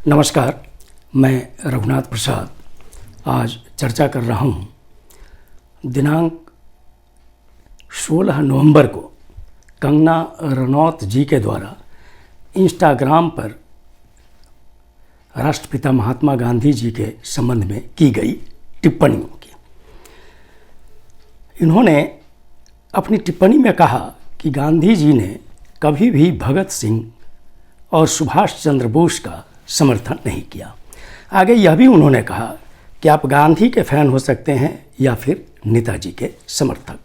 नमस्कार, मैं रघुनाथ प्रसाद आज चर्चा कर रहा हूँ। दिनांक 16 नवंबर को कंगना रनौत जी के द्वारा इंस्टाग्राम पर राष्ट्रपिता महात्मा गांधी जी के संबंध में की गई टिप्पणियों की। इन्होंने अपनी टिप्पणी में कहा कि गांधी जी ने कभी भी भगत सिंह और सुभाष चंद्र बोस का समर्थन नहीं किया। आगे यह भी उन्होंने कहा कि आप गांधी के फैन हो सकते हैं या फिर नेताजी के समर्थक।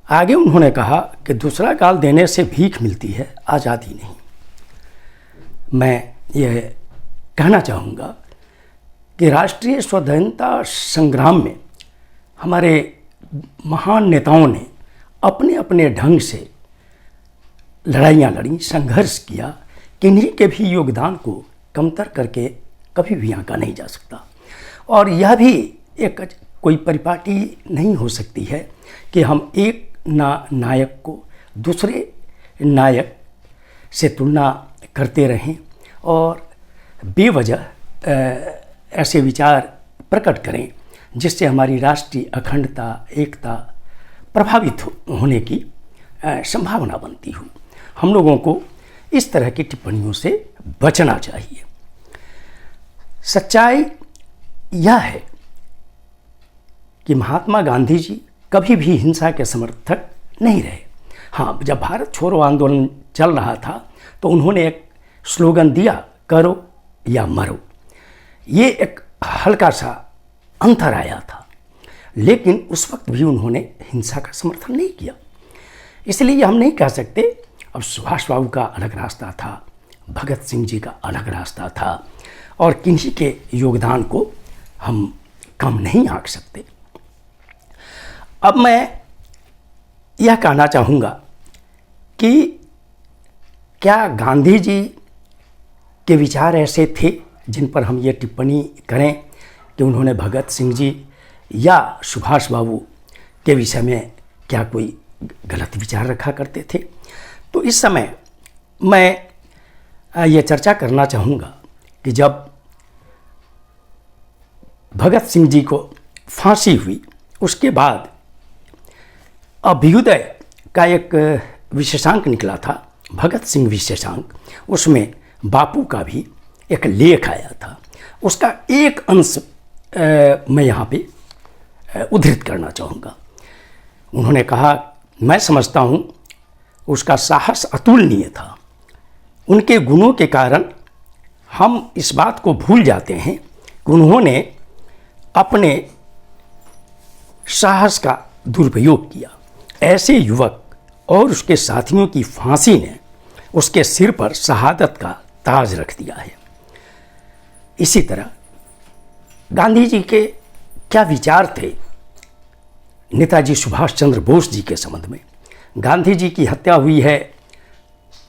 आगे उन्होंने कहा कि दूसरा गाल देने से भीख मिलती है, आज़ादी नहीं। मैं यह कहना चाहूँगा कि राष्ट्रीय स्वाधीनता संग्राम में हमारे महान नेताओं ने अपने अपने ढंग से लड़ाइयाँ लड़ी, संघर्ष किया। किन्हीं के भी योगदान को कमतर करके कभी भी आंका नहीं जा सकता। और यह भी एक कोई परिपाटी नहीं हो सकती है कि हम एक नायक को दूसरे नायक से तुलना करते रहें और बेवजह ऐसे विचार प्रकट करें जिससे हमारी राष्ट्रीय अखंडता, एकता प्रभावित होने की संभावना बनती हो। हम लोगों को इस तरह की टिप्पणियों से बचना चाहिए। सच्चाई यह है कि महात्मा गांधी जी कभी भी हिंसा के समर्थक नहीं रहे। हाँ, जब भारत छोड़ो आंदोलन चल रहा था तो उन्होंने एक स्लोगन दिया, करो या मरो। ये एक हल्का सा अंतर आया था, लेकिन उस वक्त भी उन्होंने हिंसा का समर्थन नहीं किया। इसलिए हम नहीं कह सकते। अब सुभाष बाबू का अलग रास्ता था, भगत सिंह जी का अलग रास्ता था, और किन्हीं के योगदान को हम कम नहीं आंक सकते। अब मैं यह कहना चाहूँगा कि क्या गांधी जी के विचार ऐसे थे जिन पर हम ये टिप्पणी करें कि उन्होंने भगत सिंह जी या सुभाष बाबू के विषय में क्या कोई गलत विचार रखा करते थे? तो इस समय मैं ये चर्चा करना चाहूँगा कि जब भगत सिंह जी को फांसी हुई, उसके बाद अभ्युदय का एक विशेषांक निकला था, भगत सिंह विशेषांक। उसमें बापू का भी एक लेख आया था। उसका एक अंश मैं यहाँ पे उद्धृत करना चाहूँगा। उन्होंने कहा, मैं समझता हूँ उसका साहस अतुलनीय था। उनके गुणों के कारण हम इस बात को भूल जाते हैं कि उन्होंने अपने साहस का दुरुपयोग किया। ऐसे युवक और उसके साथियों की फांसी ने उसके सिर पर शहादत का ताज रख दिया है। इसी तरह गांधी जी के क्या विचार थे नेताजी सुभाष चंद्र बोस जी के संबंध में? गांधी जी की हत्या हुई है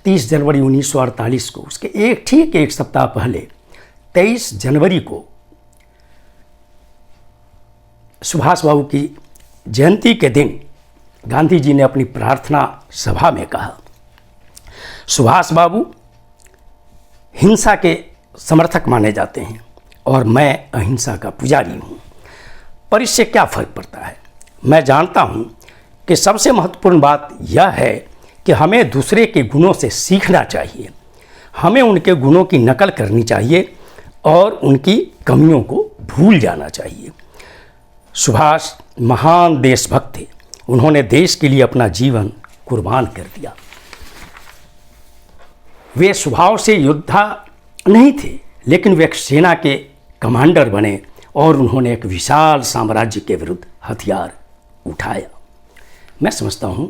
30 जनवरी 1948 को। उसके ठीक एक सप्ताह पहले 23 जनवरी को सुभाष बाबू की जयंती के दिन गांधी जी ने अपनी प्रार्थना सभा में कहा, सुभाष बाबू हिंसा के समर्थक माने जाते हैं और मैं अहिंसा का पुजारी हूँ, पर इससे क्या फर्क पड़ता है? मैं जानता हूँ कि सबसे महत्वपूर्ण बात यह है कि हमें दूसरे के गुणों से सीखना चाहिए। हमें उनके गुणों की नकल करनी चाहिए और उनकी कमियों को भूल जाना चाहिए। सुभाष महान देशभक्त थे। उन्होंने देश के लिए अपना जीवन कुर्बान कर दिया। वे स्वभाव से योद्धा नहीं थे, लेकिन वे एक सेना के कमांडर बने और उन्होंने एक विशाल साम्राज्य के विरुद्ध हथियार उठाया। मैं समझता हूँ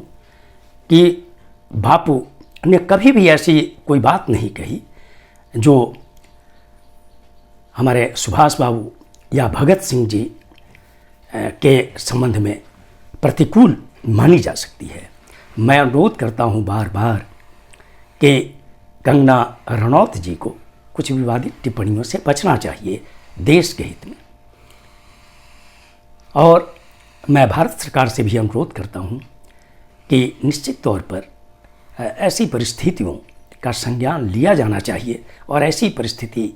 कि बापू ने कभी भी ऐसी कोई बात नहीं कही जो हमारे सुभाष बाबू या भगत सिंह जी के संबंध में प्रतिकूल मानी जा सकती है। मैं अनुरोध करता हूँ बार बार कि कंगना रनौत जी को कुछ विवादित टिप्पणियों से बचना चाहिए देश के हित में। और मैं भारत सरकार से भी अनुरोध करता हूँ कि निश्चित तौर पर ऐसी परिस्थितियों का संज्ञान लिया जाना चाहिए और ऐसी परिस्थिति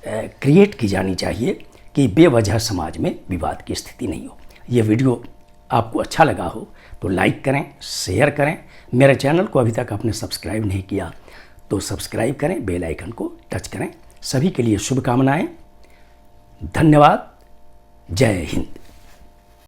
क्रिएट की जानी चाहिए कि बेवजह समाज में विवाद की स्थिति नहीं हो। ये वीडियो आपको अच्छा लगा हो तो लाइक करें, शेयर करें। मेरे चैनल को अभी तक आपने सब्सक्राइब नहीं किया तो सब्सक्राइब करें, बेल आइकन को टच करें। सभी के लिए शुभकामनाएं। धन्यवाद। जय हिंद।